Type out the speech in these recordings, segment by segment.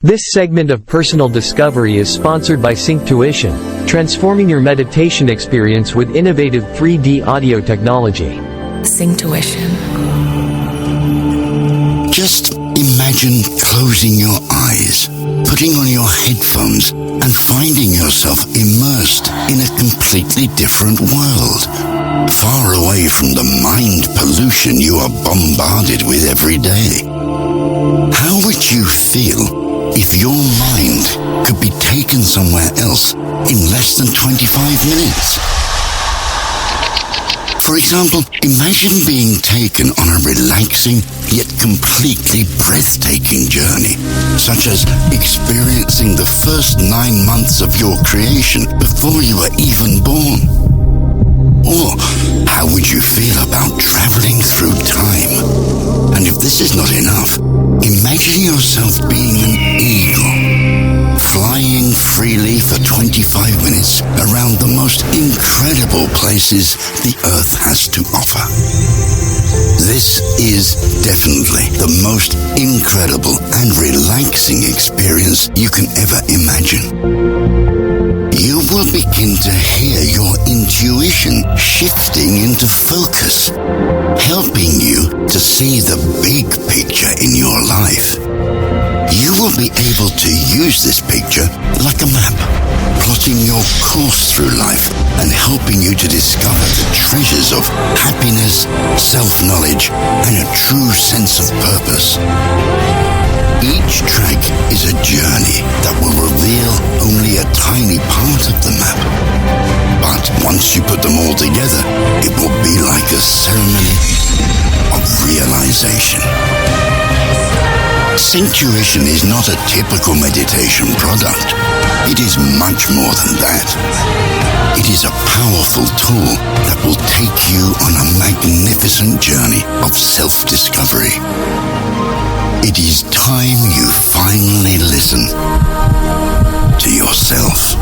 This segment of Personal Discovery is sponsored by Synctuition, transforming your meditation experience with innovative 3D audio technology. Synctuition. Just imagine closing your eyes, putting on your headphones, and finding yourself immersed in a completely different world, far away from the mind pollution you are bombarded with every day. How would you feel if your mind could be taken somewhere else in less than 25 minutes? For example, imagine being taken on a relaxing yet completely breathtaking journey, such as experiencing the first 9 months of your creation before you were even born. Or how would you feel about traveling through time? And if this is not enough, imagine yourself being an eagle, flying freely for 25 minutes around the most incredible places the Earth has to offer. This is definitely the most incredible and relaxing experience you can ever imagine. You will begin to hear your intuition shifting into focus, helping you to see the big picture in your life. You will be able to use this picture like a map, plotting your course through life and helping you to discover the treasures of happiness, self-knowledge, and a true sense of purpose. Each track is a journey that will reveal only a tiny part of the map. But once you put them all together, it will be like a ceremony of realization. Synctuition is not a typical meditation product. It is much more than that. It is a powerful tool that will take you on a magnificent journey of self-discovery. It is time you finally listen to yourself.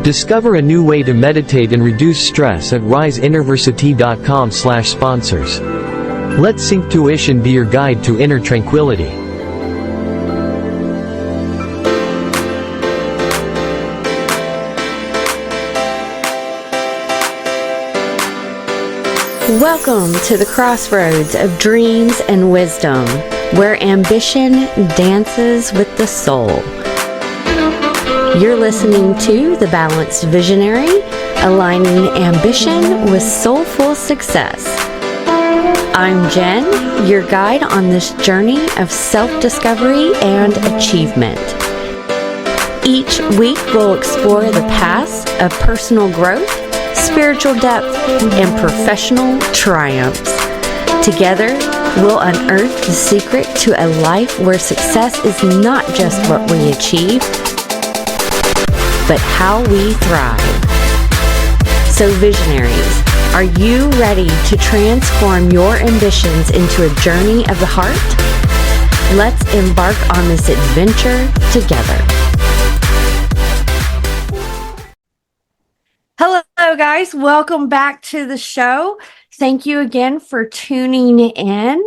Discover a new way to meditate and reduce stress at riseinnerversity.com/sponsors. Let Synctuition be your guide to inner tranquility. Welcome to the crossroads of dreams and wisdom, where ambition dances with the soul. You're listening to The Balanced Visionary, aligning ambition with soulful success. I'm Jen, your guide on this journey of self-discovery and achievement. Each week we'll explore the paths of personal growth, spiritual depth, and professional triumphs. Together, we'll unearth the secret to a life where success is not just what we achieve, but how we thrive. So visionaries, are you ready to transform your ambitions into a journey of the heart? Let's embark on this adventure together. Hello guys, welcome back to the show. Thank you again for tuning in.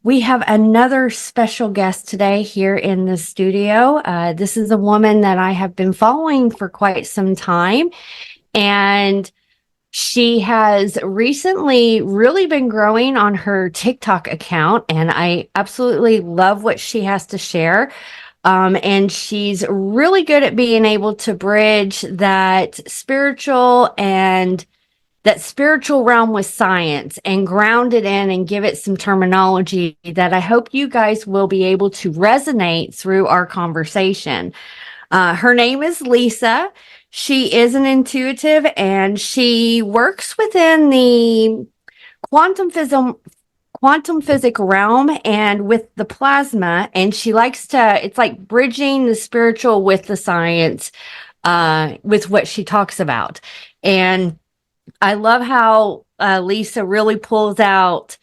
We have another special guest today here in the studio. This is a woman that I have been following for quite some time, and she has recently really been growing on her TikTok account, and I absolutely love what she has to share. And she's really good at being able to bridge that spiritual realm with science and ground it in and give it some terminology that I hope you guys will be able to resonate through our conversation. Her name is Lisa. She is an intuitive, and she works within the quantum physics realm and with the plasma, and she likes to, it's like bridging the spiritual with the science, with what she talks about. And I love how Lisa really pulls out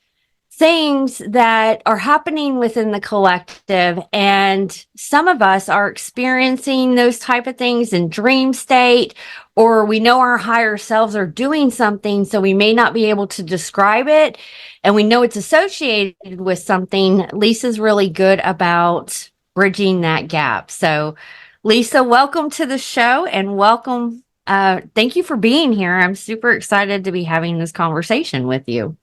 things that are happening within the collective, and some of us are experiencing those type of things in dream state, or we know our higher selves are doing something, so we may not be able to describe it, and we know it's associated with something. Lisa's really good about bridging that gap. So, Lisa, welcome to the show, and welcome. Thank you for being here. I'm super excited to be having this conversation with you.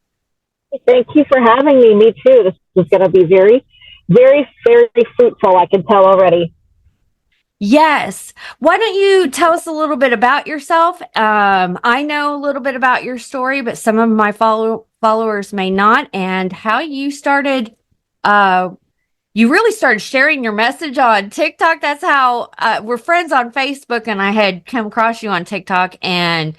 Thank you for having me. Me too. This is going to be very, very, very fruitful. I can tell already. Yes. Why don't you tell us a little bit about yourself? I know a little bit about your story, but some of my followers may not, and how you started. You really started sharing your message on TikTok. That's how we're friends on Facebook, and I had come across you on TikTok, and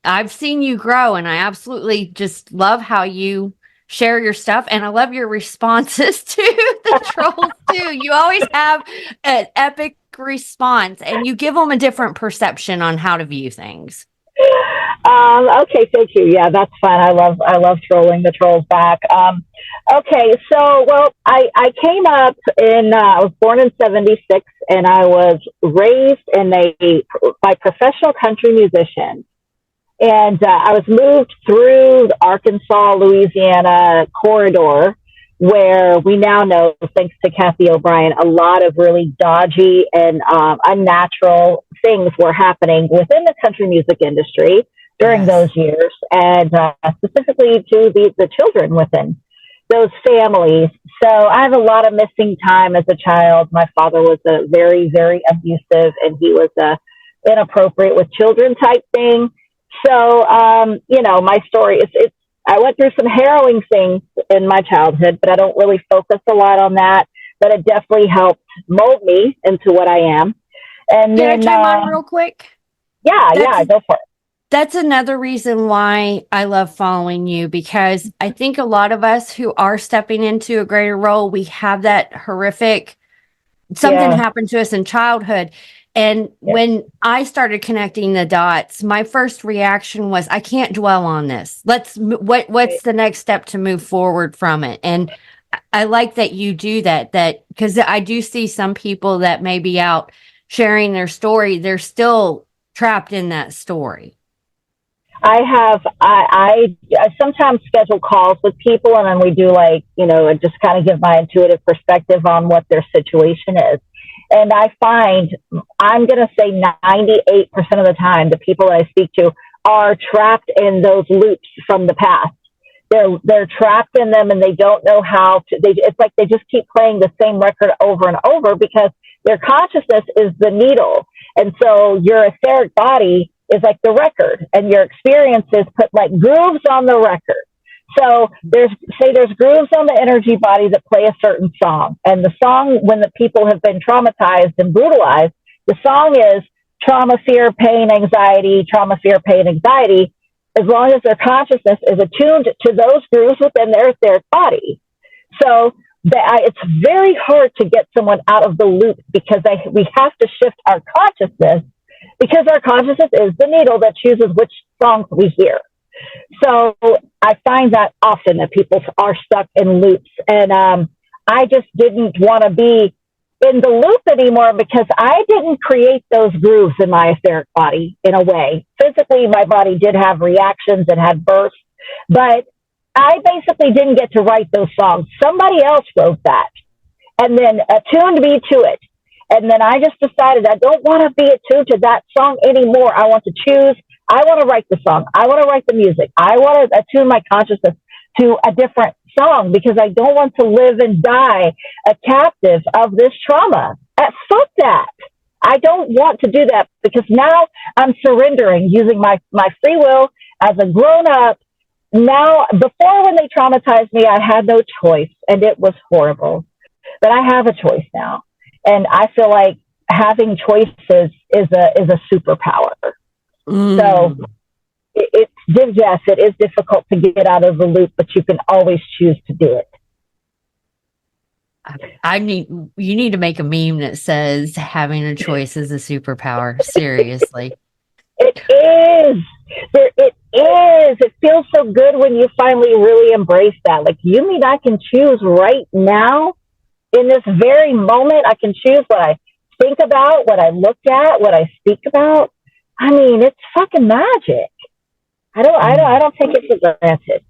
I've seen you grow, and I absolutely just love how you share your stuff, and I love your responses to the trolls too. You always have an epic response, and you give them a different perception on how to view things. Okay, thank you. Yeah, that's fun. I love trolling the trolls back. Okay, so I came up I was born in '76, and I was raised by professional country musicians. And I was moved through the Arkansas, Louisiana corridor, where we now know, thanks to Kathy O'Brien, a lot of really dodgy and unnatural things were happening within the country music industry during those years, and specifically to the children within those families. So I have a lot of missing time as a child. My father was a very, very abusive, and he was inappropriate with children type thing. So, my story is, I went through some harrowing things in my childhood, but I don't really focus a lot on that. But it definitely helped mold me into what I am. And Can I chime on real quick? Yeah, go for it. That's another reason why I love following you, because I think a lot of us who are stepping into a greater role, we have that horrific, something happened to us in childhood. And when I started connecting the dots, my first reaction was, I can't dwell on this. What's the next step to move forward from it? And I like that you do that because I do see some people that may be out sharing their story. They're still trapped in that story. I sometimes schedule calls with people, and then we do just kind of give my intuitive perspective on what their situation is. And I find, I'm going to say 98% of the time, the people that I speak to are trapped in those loops from the past. They're trapped in them, and they don't know how to, it's like they just keep playing the same record over and over because their consciousness is the needle. And so your etheric body is like the record, and your experiences put like grooves on the record. So there's grooves on the energy body that play a certain song. And the song, when the people have been traumatized and brutalized, the song is trauma, fear, pain, anxiety, trauma, fear, pain, anxiety, as long as their consciousness is attuned to those grooves within their etheric body. So it's very hard to get someone out of the loop because we have to shift our consciousness, because our consciousness is the needle that chooses which songs we hear. So I find that often that people are stuck in loops, and I just didn't want to be in the loop anymore because I didn't create those grooves in my etheric body in a way. Physically, my body did have reactions and had bursts, but I basically didn't get to write those songs. Somebody else wrote that and then attuned me to it. And then I just decided I don't want to be attuned to that song anymore. I want to choose. I want to write the song. I want to write the music. I want to attune my consciousness to a different song because I don't want to live and die a captive of this trauma. Fuck that. I don't want to do that because now I'm surrendering using my free will as a grown up. Now, before when they traumatized me, I had no choice and it was horrible, but I have a choice now. And I feel like having choices is a superpower. So it is difficult to get out of the loop, but you can always choose to do it. You need to make a meme that says having a choice is a superpower. Seriously. It is. It is. It feels so good when you finally really embrace that. Like, you mean I can choose right now in this very moment? I can choose what I think about, what I look at, what I speak about. I mean, it's fucking magic. I don't take it for granted.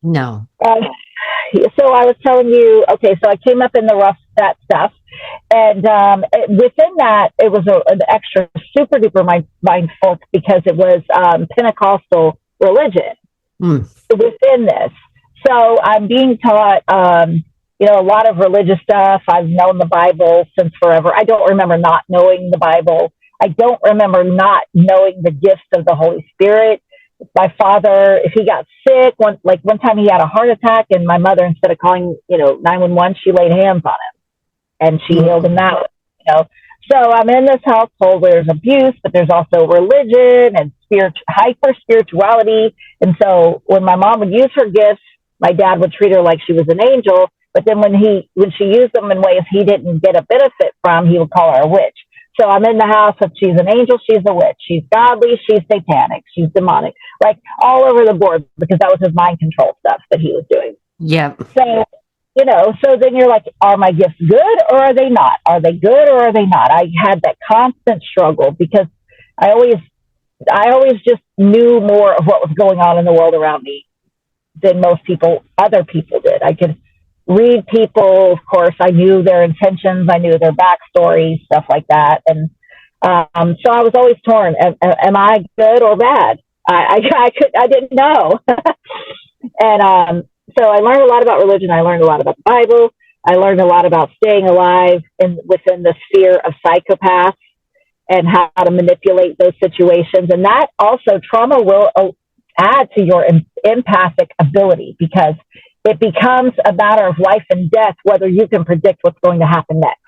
No. So I was telling you, okay, so I came up in the rough, that stuff. And within that, it was an extra super duper mindful because it was Pentecostal religion within this. So I'm being taught, a lot of religious stuff. I've known the Bible since forever. I don't remember not knowing the Bible. I don't remember not knowing the gifts of the Holy Spirit. My father, if he got sick, one time he had a heart attack, and my mother, instead of calling, 911, she laid hands on him and she healed him that way, So I'm in this household where there's abuse, but there's also religion and hyper spirituality. And so when my mom would use her gifts, my dad would treat her like she was an angel. But then when she used them in ways he didn't get a benefit from, he would call her a witch. So I'm in the house. If she's an angel, she's a witch. She's godly, she's satanic, she's demonic, like all over the board, because that was his mind control stuff that he was doing. Yep. So, so then you're like, are my gifts good or are they not? Are they good or are they not? I had that constant struggle because I always just knew more of what was going on in the world around me than other people did. I could read people, of course. I knew their intentions. I knew their backstory, stuff like that. And so I was always torn. Am I good or bad? I didn't know. And so I learned a lot about religion. I learned a lot about the Bible. I learned a lot about staying alive within the sphere of psychopaths and how to manipulate those situations. And that also, trauma will add to your empathic ability, because it becomes a matter of life and death, whether you can predict what's going to happen next.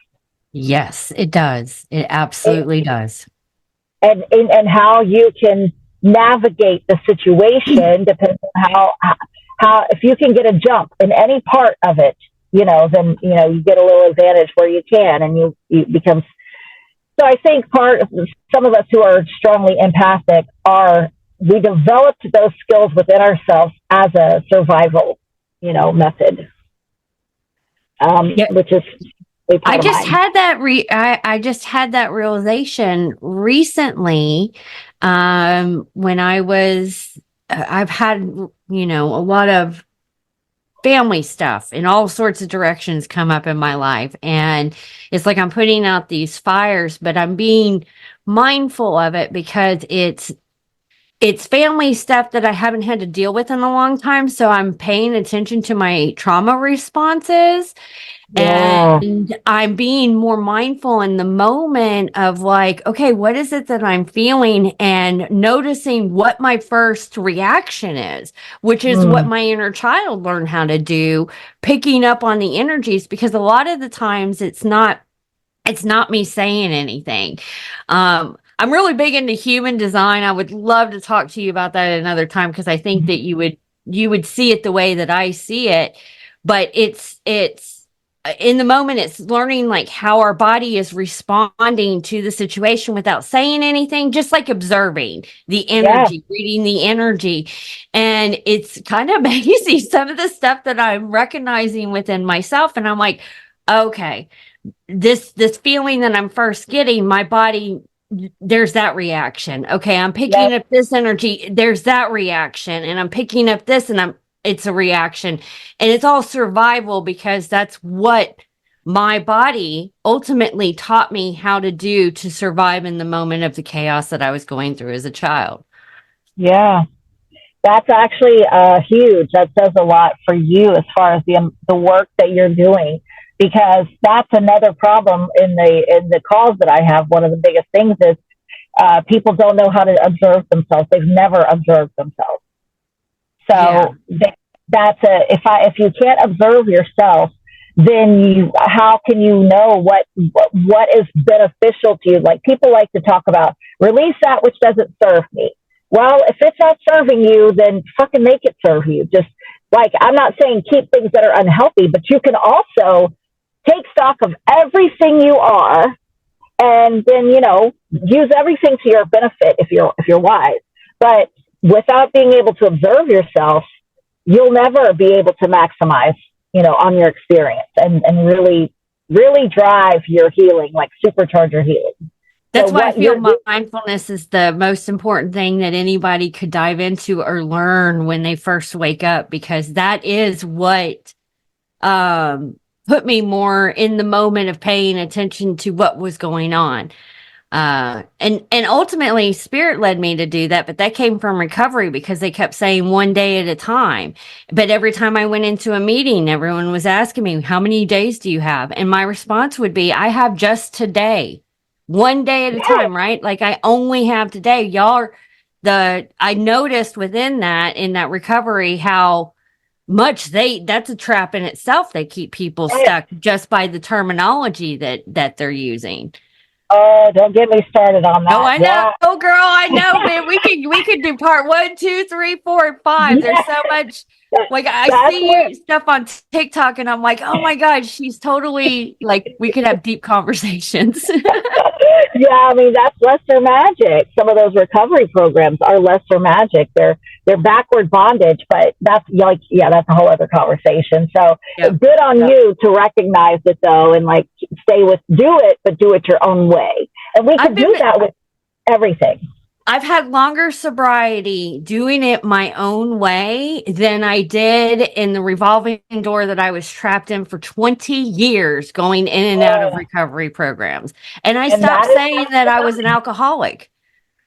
Yes, it does. It absolutely does. And how you can navigate the situation depends on how if you can get a jump in any part of it, then you get a little advantage where you can, and you become. So I think some of us who are strongly empathic we developed those skills within ourselves as a survival method, which is. I just had that I just had that realization recently, when I've had, a lot of family stuff in all sorts of directions come up in my life. And it's like I'm putting out these fires, but I'm being mindful of it because it's family stuff that I haven't had to deal with in a long time. So I'm paying attention to my trauma responses. Yeah. And I'm being more mindful in the moment of like, okay, what is it that I'm feeling, and noticing what my first reaction is, which is what my inner child learned how to do, picking up on the energies, because a lot of the times it's not me saying anything. I'm really big into human design. I would love to talk to you about that at another time, because I think that you would see it the way that I see it. But it's in the moment, it's learning like how our body is responding to the situation without saying anything, just like observing the energy, reading the energy. And it's kind of amazing, some of the stuff that I'm recognizing within myself. And I'm like, okay, this feeling that I'm first getting, my body, there's that reaction. Okay, I'm picking up this energy, there's that reaction, and I'm picking up this, and it's a reaction. And it's all survival, because that's what my body ultimately taught me how to do to survive in the moment of the chaos that I was going through as a child. Yeah. That's actually huge. That says a lot for you as far as the work that you're doing, because that's another problem in the calls that I have. One of the biggest things is people don't know how to observe themselves. They've never observed themselves. So if you can't observe yourself, then how can you know what is beneficial to you? Like, people like to talk about, release that which doesn't serve me. Well, if it's not serving you, then fucking make it serve you. Just like, I'm not saying keep things that are unhealthy, but you can also take stock of everything you are, and then, use everything to your benefit if you're wise. But without being able to observe yourself, you'll never be able to maximize, on your experience and really, really drive your healing, like supercharge your healing. That's why I what feel you're doing, mindfulness is the most important thing that anybody could dive into or learn when they first wake up, because that is what put me more in the moment of paying attention to what was going on. And ultimately spirit led me to do that, but that came from recovery because they kept saying one day at a time. But every time I went into a meeting, everyone was asking me, how many days do you have? And my response would be, I have just today, one day at a time, right? Like I only have today. I noticed within that, in that recovery, how much that's a trap in itself. They keep people stuck just by the terminology that they're using. oh, don't get me started on Oh, that. I know, Yeah. girl. I know, man. We could do part 1, 2, 3, 4, and 5. There's so much. That, Like I that's see what, you stuff on TikTok, and I'm like, oh my god, she's totally like we could have deep conversations. yeah, I mean, that's lesser magic. Some of those recovery programs are lesser magic. They're backward bondage, but that's like, yeah, that's a whole other conversation. So Yep. good on you to recognize it though, and like do it, but do it your own way. And we I've could been do that with everything. I've had longer sobriety doing it my own way than I did in the revolving door that I was trapped in for 20 years, going in and out of recovery programs. And I And stopped that is saying that I was an alcoholic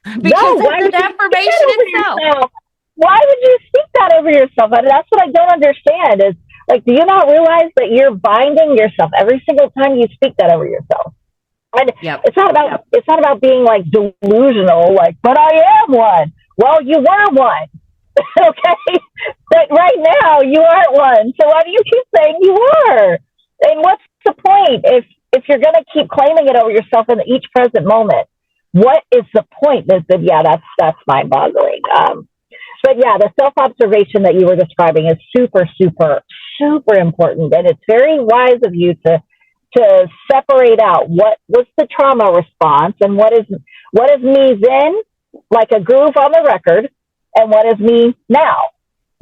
no. because Why it's would an you speak affirmation that over itself. yourself? Why would you speak that over yourself? And that's what I don't understand. Is like, do you not realize that you're binding yourself every single time you speak that over yourself? And Yep. it's not about being like delusional, like, but I am one. Well, you were one. Okay. But right now you aren't one. So why do you keep saying you were? And what's the point if you're gonna keep claiming it over yourself in each present moment? What is the point? Yeah, that's mind boggling. But yeah, the self observation that you were describing is super, super, super important. And it's very wise of you to separate out what was the trauma response and what is me then, like a groove on the record, and what is me now,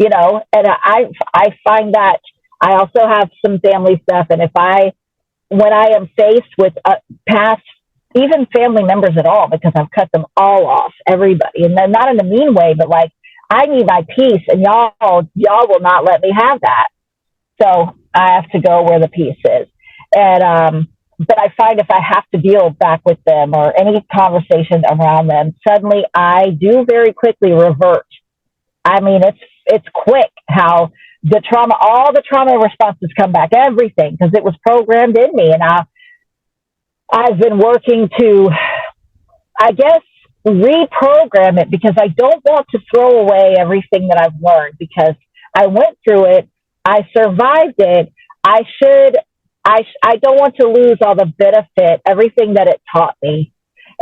and I find that I also have some family stuff. And when I am faced with past, even family members at all, because I've cut them all off, everybody, and then not in a mean way, but like, I need my peace, and y'all will not let me have that. So I have to go where the peace is. And, but I find if I have to deal back with them or any conversation around them, suddenly I do very quickly revert. I mean, it's quick how all the trauma responses come back, everything, because it was programmed in me. And I've been working to, I guess, reprogram it, because I don't want to throw away everything that I've learned, because I went through it. I survived it. I don't want to lose all the benefit, everything that it taught me,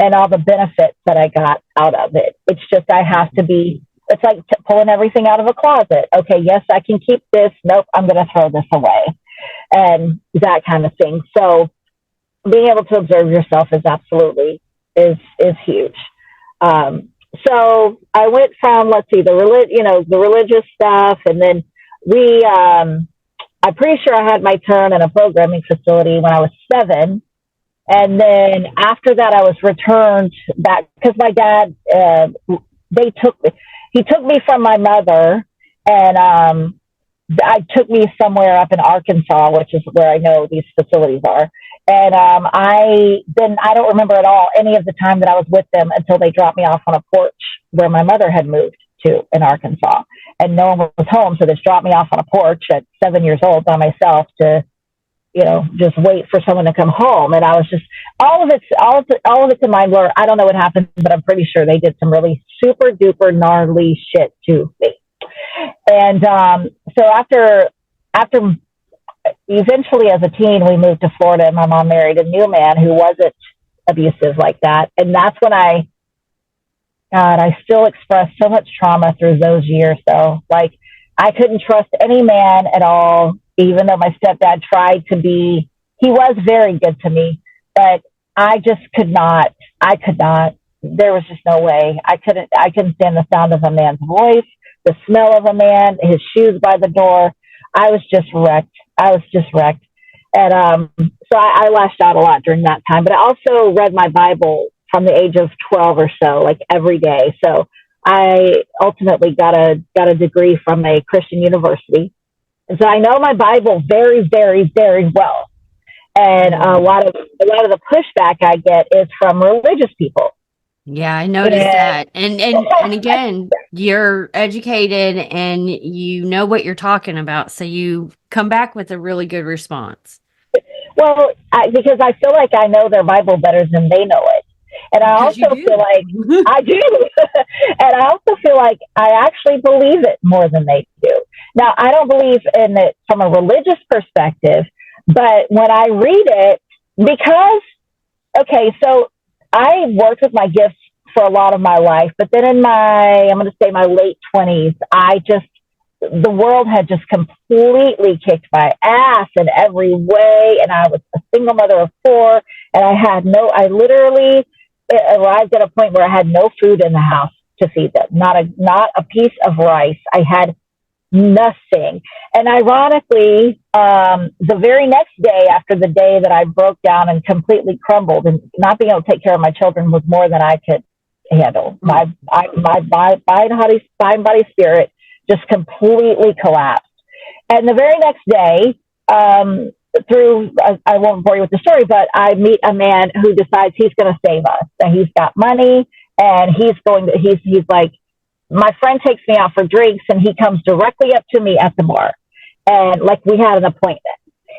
and all the benefits that I got out of it. It's just, it's like pulling everything out of a closet. Okay, yes, I can keep this. Nope, I'm going to throw this away. And that kind of thing. So being able to observe yourself is huge. So I went from, let's see, the religious stuff, and then I'm pretty sure I had my turn in a programming facility when I was 7. And then after that, I was returned back because my dad, he took me from my mother, and I took me somewhere up in Arkansas, which is where I know these facilities are. And I don't remember at all any of the time that I was with them until they dropped me off on a porch where my mother had moved to in Arkansas, and no one was home. So they just dropped me off on a porch at 7 years old by myself to, just wait for someone to come home. And I was just, all of it's in my blur. I don't know what happened, but I'm pretty sure they did some really super duper gnarly shit to me. And so after eventually as a teen, we moved to Florida, and my mom married a new man who wasn't abusive like that. And that's when I still express so much trauma through those years, though. Like, I couldn't trust any man at all, even though my stepdad tried to be. He was very good to me, but I just could not. There was just no way. I couldn't stand the sound of a man's voice, the smell of a man, his shoes by the door. I was just wrecked. And so I lashed out a lot during that time. But I also read my Bible from the age of 12 or so, like every day. So I ultimately got a degree from a Christian university. And so I know my Bible very, very, very well. And a lot of the pushback I get is from religious people. Yeah, I noticed that. And again, you're educated and you know what you're talking about. So you come back with a really good response. Well, because I feel like I know their Bible better than they know it. And I also feel like I do. And I also feel like I actually believe it more than they do. Now, I don't believe in it from a religious perspective, but when I read it, because, okay, so I worked with my gifts for a lot of my life, but then in I'm going to say my late 20s, the world had just completely kicked my ass in every way. And I was a single mother of 4, and I literally arrived at a point where I had no food in the house to feed them, not a piece of rice. I had nothing. And ironically, the very next day after the day that I broke down and completely crumbled, and not being able to take care of my children was more than I could handle. My body, spirit just completely collapsed. And the very next day, I won't bore you with the story, but I meet a man who decides he's going to save us. And he's got money, and he's like, my friend takes me out for drinks, and he comes directly up to me at the bar. And like, we had an appointment,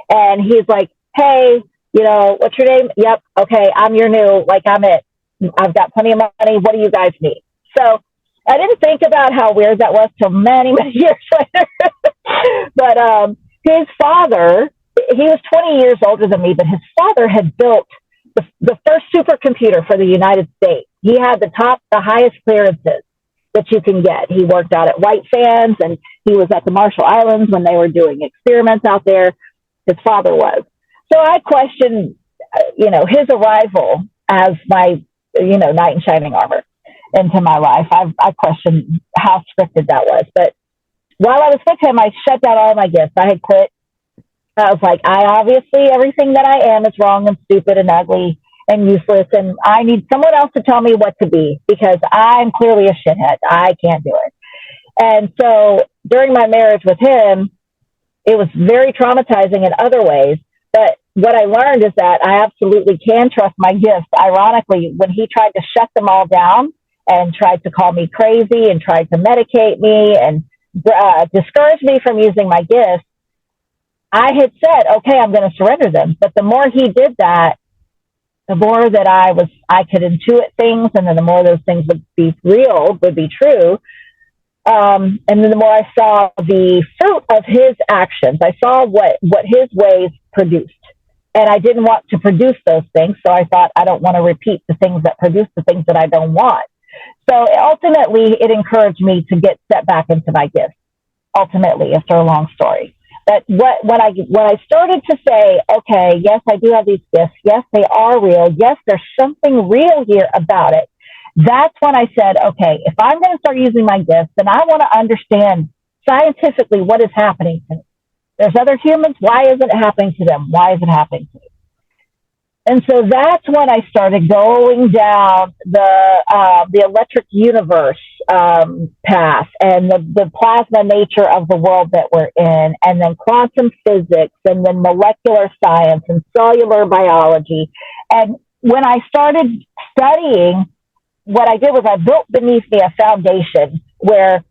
and he's like, hey, what's your name? Yep. Okay. I'm your new, like, I'm it. I've got plenty of money. What do you guys need? So I didn't think about how weird that was till many, many years later. But his father, he was 20 years older than me, but his father had built the first supercomputer for the United States. He had the highest clearances that you can get. He worked out at White Sands, and he was at the Marshall Islands when they were doing experiments out there. His father was. So I questioned, his arrival as my, knight in shining armor into my life. I questioned how scripted that was. But while I was with him, I shut down all my gifts. I had quit. I was like, obviously everything that I am is wrong and stupid and ugly and useless, and I need someone else to tell me what to be, because I'm clearly a shithead. I can't do it. And so during my marriage with him, it was very traumatizing in other ways. But what I learned is that I absolutely can trust my gifts. Ironically, when he tried to shut them all down and tried to call me crazy and tried to medicate me and discourage me from using my gifts, I had said, okay, I'm going to surrender them. But the more he did that, the more that I could intuit things, and then the more those things would be real, would be true. And then the more I saw the fruit of his actions, I saw what his ways produced. And I didn't want to produce those things. So I thought, I don't want to repeat the things that produce the things that I don't want. So ultimately, it encouraged me to get set back into my gifts. Ultimately, after a long story. But when I started to say, okay, yes, I do have these gifts. Yes, they are real. Yes, there's something real here about it. That's when I said, okay, if I'm going to start using my gifts, then I want to understand scientifically what is happening to me. There's other humans. Why isn't it happening to them? Why is it happening to me? And so that's when I started going down the electric universe path, and the plasma nature of the world that we're in, and then quantum physics, and then molecular science and cellular biology. And when I started studying, what I did was I built beneath me a foundation where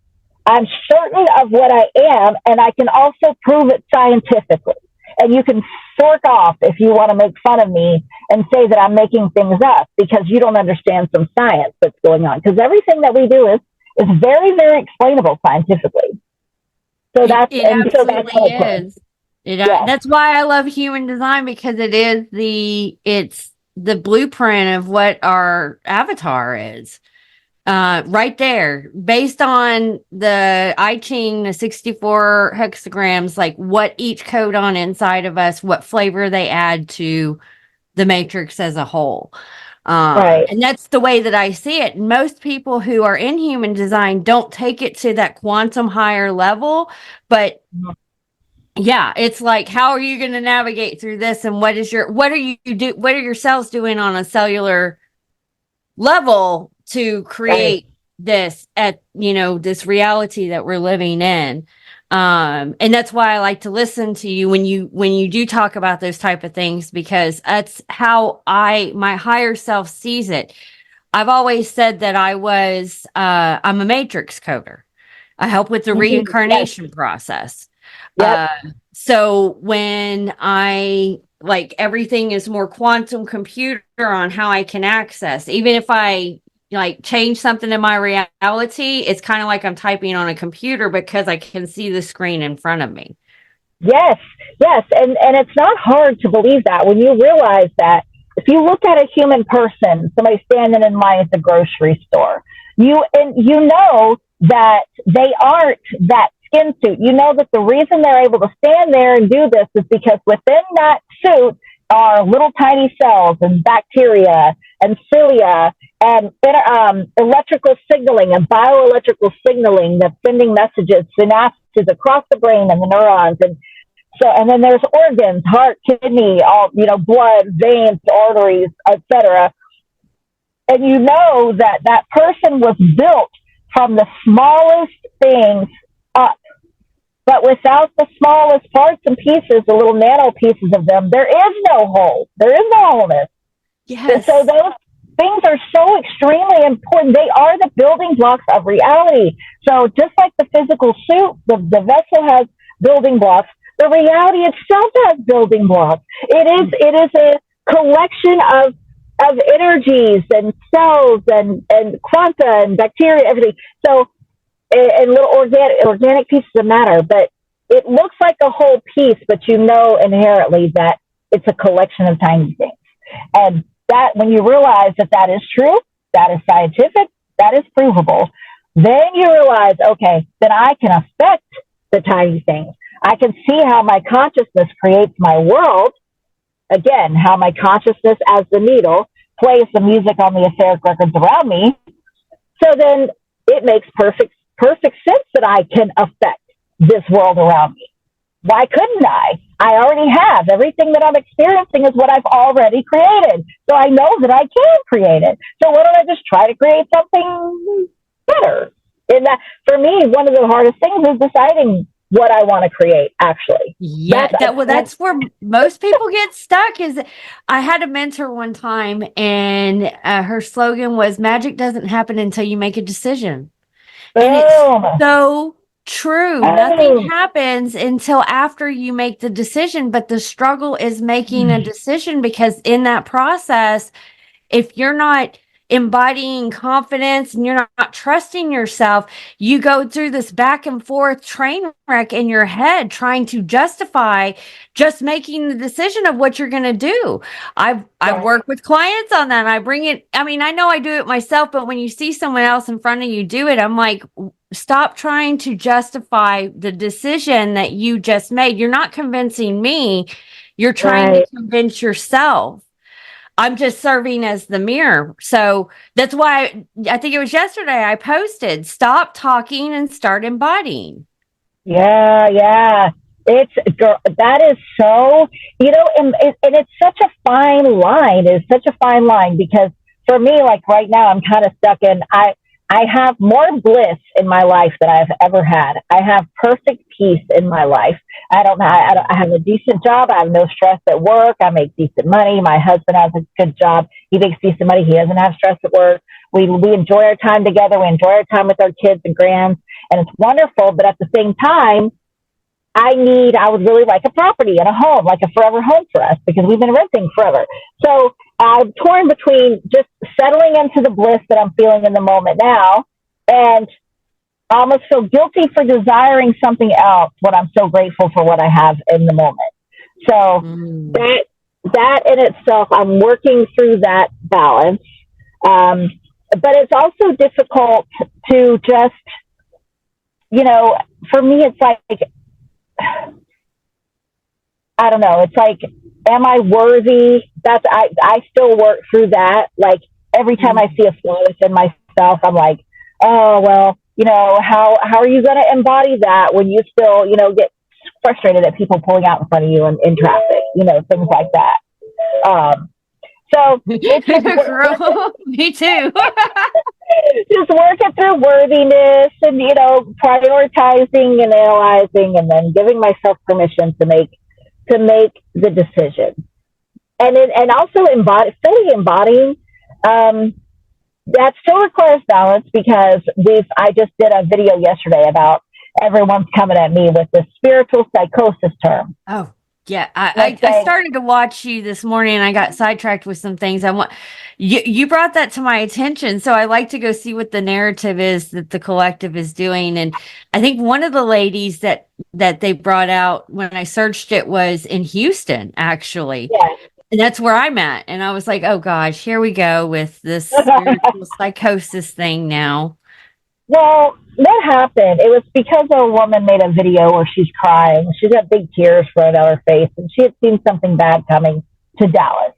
I'm certain of what I am, and I can also prove it scientifically. And you can fork off if you want to make fun of me and say that I'm making things up because you don't understand some science that's going on. Because everything that we do is very, very explainable scientifically. So that's it absolutely is. That's why I love human design, because it's the blueprint of what our avatar is. Right there, based on the I Ching, the 64 hexagrams, like what each code on inside of us, what flavor they add to the matrix as a whole. Right. And that's the way that I see it. Most people who are in human design don't take it to that quantum higher level, but yeah, it's like, how are you going to navigate through this? And what are your cells doing on a cellular level to create this at, this reality that we're living in. And that's why I like to listen to you when you do talk about those type of things, because that's how my higher self sees it. I've always said that I'm a matrix coder. I help with the reincarnation process. Yep. So when everything is more quantum computer on how I can access, even if I change something in my reality, it's kind of like I'm typing on a computer because I can see the screen in front of me. Yes. And it's not hard to believe that when you realize that if you look at a human person, somebody standing in line at the grocery store, you know that they aren't that skin suit. You know that the reason they're able to stand there and do this is because within that suit are little tiny cells and bacteria and cilia and electrical signaling and bioelectrical signaling that's sending messages, synapses across the brain and the neurons. And then there's organs, heart, kidney, all, blood, veins, arteries, etc. And you know that person was built from the smallest things up. But without the smallest parts and pieces, the little nano pieces of them, there is no whole. There is no wholeness. Yes. And so those things are so extremely important. They are the building blocks of reality. So just like the physical suit, the vessel has building blocks, the reality itself has building blocks. It is a collection of energies and cells and quanta and bacteria, everything. So, and little organic pieces of matter, but it looks like a whole piece, but you know inherently that it's a collection of tiny things. And that, when you realize that is true, that is scientific, that is provable, then you realize, okay, then I can affect the tiny things. I can see how my consciousness creates my world. Again, how my consciousness as the needle plays the music on the etheric records around me. So then it makes perfect sense that I can affect this world around me. Why couldn't I? I already have. Everything that I'm experiencing is what I've already created. So I know that I can create it. So why don't I just try to create something better? And that, for me, one of the hardest things is deciding what I want to create, actually. Yeah, that's where most people get stuck. Is I had a mentor one time, and her slogan was, "Magic doesn't happen until you make a decision." And it's so true. Nothing happens until after you make the decision, but the struggle is making a decision, because in that process, if you're not embodying confidence and you're not trusting yourself, you go through this back and forth train wreck in your head trying to justify just making the decision of what you're going to do. I've worked with clients on that, and I bring it. I mean, I know I do it myself, but when you see someone else in front of you do it, I'm like, stop trying to justify the decision that you just made. You're not convincing me. You're trying to convince yourself. I'm just serving as the mirror. So that's why I think it was yesterday I posted, stop talking and start embodying. Yeah. That is so, and it's such a fine line. It's such a fine line, because for me, like right now, I'm kind of stuck in, I have more bliss in my life than I've ever had. I have perfect peace in my life. I have a decent job. I have no stress at work. I make decent money. My husband has a good job. He makes decent money. He doesn't have stress at work. We enjoy our time together. We enjoy our time with our kids and grands, and it's wonderful. But at the same time, I would really like a property and a home, like a forever home for us, because we've been renting forever. So I'm torn between just settling into the bliss that I'm feeling in the moment now, and I almost feel guilty for desiring something else when I'm so grateful for what I have in the moment. So that in itself, I'm working through that balance. But it's also difficult to just, for me, it's like, I don't know. It's like, am I worthy? I still work through that. Like every time I see a flaw within myself, I'm like, oh, well, how are you going to embody that when you still, get frustrated at people pulling out in front of you in traffic, things like that. So it's just Girl, me too. just working through worthiness and, prioritizing and analyzing and then giving myself permission to make the decision. And also fully embodying, that still requires balance because I just did a video yesterday about everyone's coming at me with the spiritual psychosis term. Oh, yeah. I started to watch you this morning and I got sidetracked with some things. You brought that to my attention. So I like to go see what the narrative is that the collective is doing. And I think one of the ladies that they brought out when I searched it was in Houston, actually. Yeah. And that's where I'm at. And I was like, oh gosh, here we go with this spiritual psychosis thing now. Well, what happened? It was because a woman made a video where she's crying. She's got big tears flowing down her face, and she had seen something bad coming to Dallas.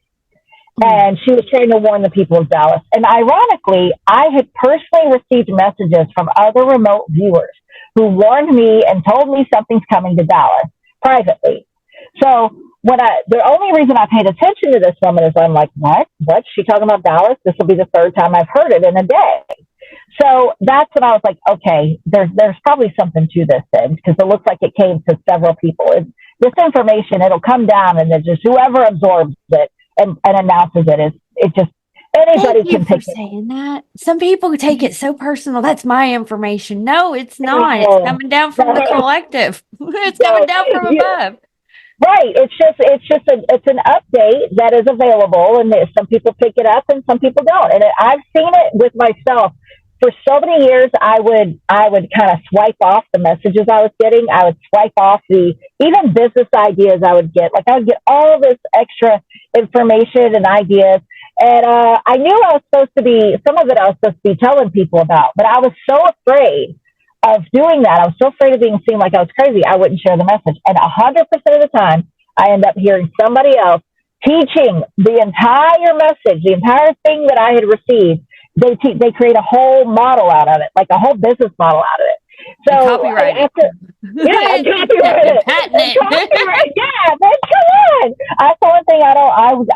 And she was trying to warn the people of Dallas. And ironically, I had personally received messages from other remote viewers who warned me and told me something's coming to Dallas privately. So the only reason I paid attention to this woman is I'm like, what's she talking about Dallas? This will be the third time I've heard it in a day. So that's when I was like, okay, there's probably something to this then, because it looks like it came to several people. This information, it'll come down and then just whoever absorbs it and announces it just, anybody can take it. Saying that. Some people take it so personal. That's my information. No, it's not. It's coming down from the collective. It's coming down from above. Right. It's an update that is available, and some people pick it up and some people don't. And I've seen it with myself. For so many years, I would kind of swipe off the messages I was getting. I would swipe off even business ideas I would get. Like I would get all this extra information and ideas. And I knew some of it I was supposed to be telling people about, but I was so afraid of doing that. I was so afraid of being seen like I was crazy. I wouldn't share the message. And 100% of the time, I end up hearing somebody else teaching the entire message, the entire thing that I had received. They create a whole model out of it, like a whole business model out of it. So copyright it. Copyright it. Patent it. Yeah, man, come on. That's the one thing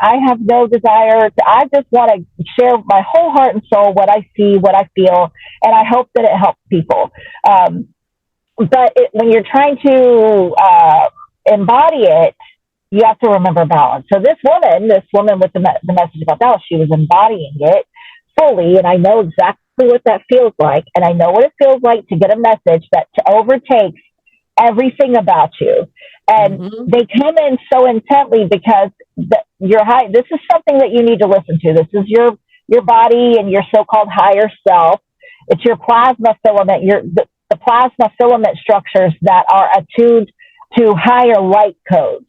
I have no desire to. I just want to share my whole heart and soul, what I see, what I feel, and I hope that it helps people. But when you're trying to embody it, you have to remember balance. So this woman with the message about balance, she was embodying it fully, and I know exactly what that feels like, and I know what it feels like to get a message that overtakes everything about you. And they come in so intently because this is something that you need to listen to. This is your body and your so-called higher self. It's your plasma filament, the plasma filament structures that are attuned to higher light codes.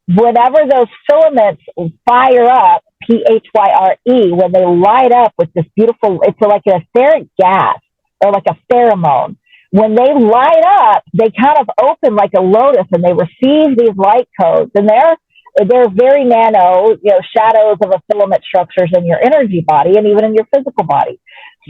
Whenever those filaments fire up, PHYRE, when they light up with this beautiful, it's like an etheric gas or like a pheromone. When they light up, they kind of open like a lotus and they receive these light codes. And they're very nano, shadows of a filament structures in your energy body and even in your physical body.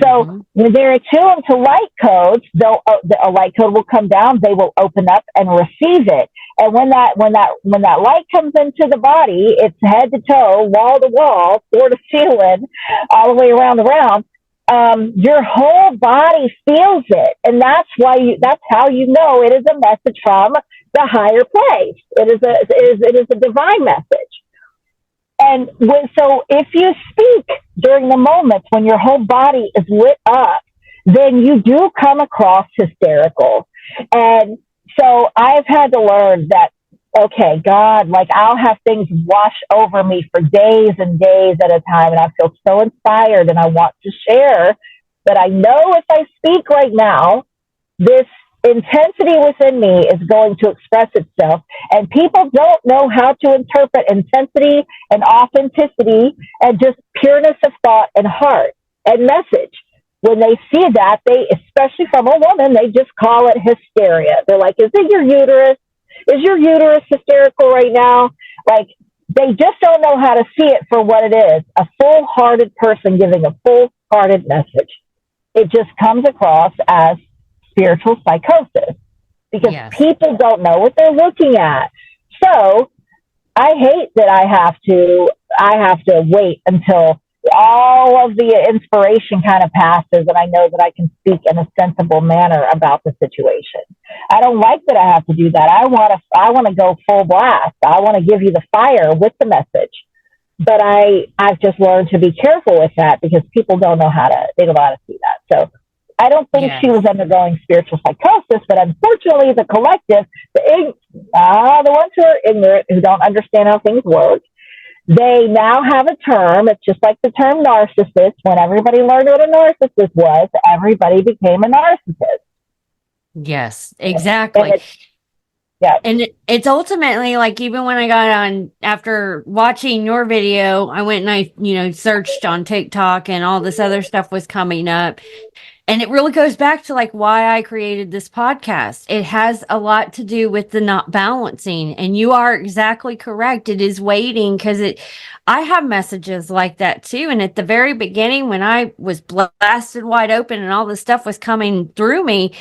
So when they're attuned to light codes, a light code will come down, they will open up and receive it. And when that light comes into the body, it's head to toe, wall to wall, floor to ceiling, all the way around the round. Your whole body feels it, and that's how you know it is a message from the higher place. It is a divine message. And so if you speak during the moments when your whole body is lit up, then you do come across hysterical. And so I've had to learn that, okay, God, like I'll have things wash over me for days and days at a time, and I feel so inspired and I want to share that I know if I speak right now, this intensity within me is going to express itself, and people don't know how to interpret intensity and authenticity and just pureness of thought and heart and message. When they see that, especially from a woman, they just call it hysteria. They're like, is it your uterus? Is your uterus hysterical right now? Like, they just don't know how to see it for what it is. A full-hearted person giving a full-hearted message. It just comes across as spiritual psychosis because people don't know what they're looking at. So I hate that I have to I have to wait until all of the inspiration kind of passes and I know that I can speak in a sensible manner about the situation. I don't like that I have to do that. I want to go full blast. I want to give you the fire with the message. But I've just learned to be careful with that because people don't know how to see that. So I don't think she was undergoing spiritual psychosis, but unfortunately the collective, the ones who are ignorant, who don't understand how things work, they now have a term. It's just like the term narcissist. When everybody learned what a narcissist was, everybody became a narcissist. Yes, exactly. And it's ultimately like, even when I got on, after watching your video, I went and I, searched on TikTok and all this other stuff was coming up. And it really goes back to like why I created this podcast. It has a lot to do with the not balancing. And you are exactly correct. It is waiting because I have messages like that too. And at the very beginning, when I was blasted wide open and all this stuff was coming through me,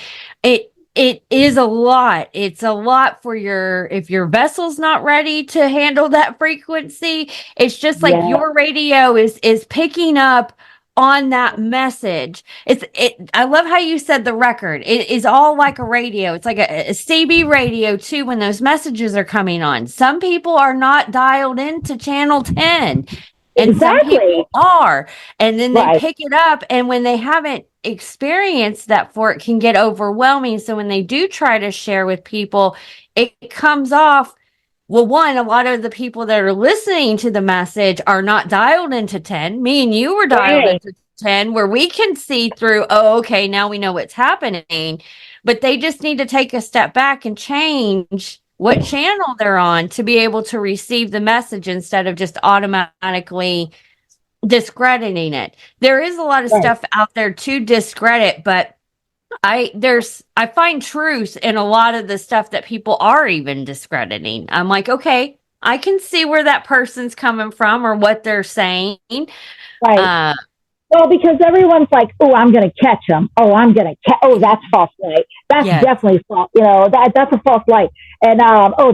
it is a lot. It's a lot if your vessel's not ready to handle that frequency. It's just like your radio is picking up on that message. I love how you said the record. It is all like a radio. It's like a CB radio too when those messages are coming on. Some people are not dialed into channel 10. And some people are. And then they pick it up. And when they haven't experienced that before, it can get overwhelming. So when they do try to share with people, it comes off. Well, one, a lot of the people that are listening to the message are not dialed into 10. Me and you were dialed into 10, where we can see through, okay, now we know what's happening. But they just need to take a step back and change what channel they're on to be able to receive the message instead of just automatically discrediting it. There is a lot of stuff out there to discredit, but I find truth in a lot of the stuff that people are even discrediting. I'm like, okay, I can see where that person's coming from or what they're saying. Right. Well, because everyone's like, oh, I'm going to catch them. Oh, that's false light. That's definitely false. That's a false light. And,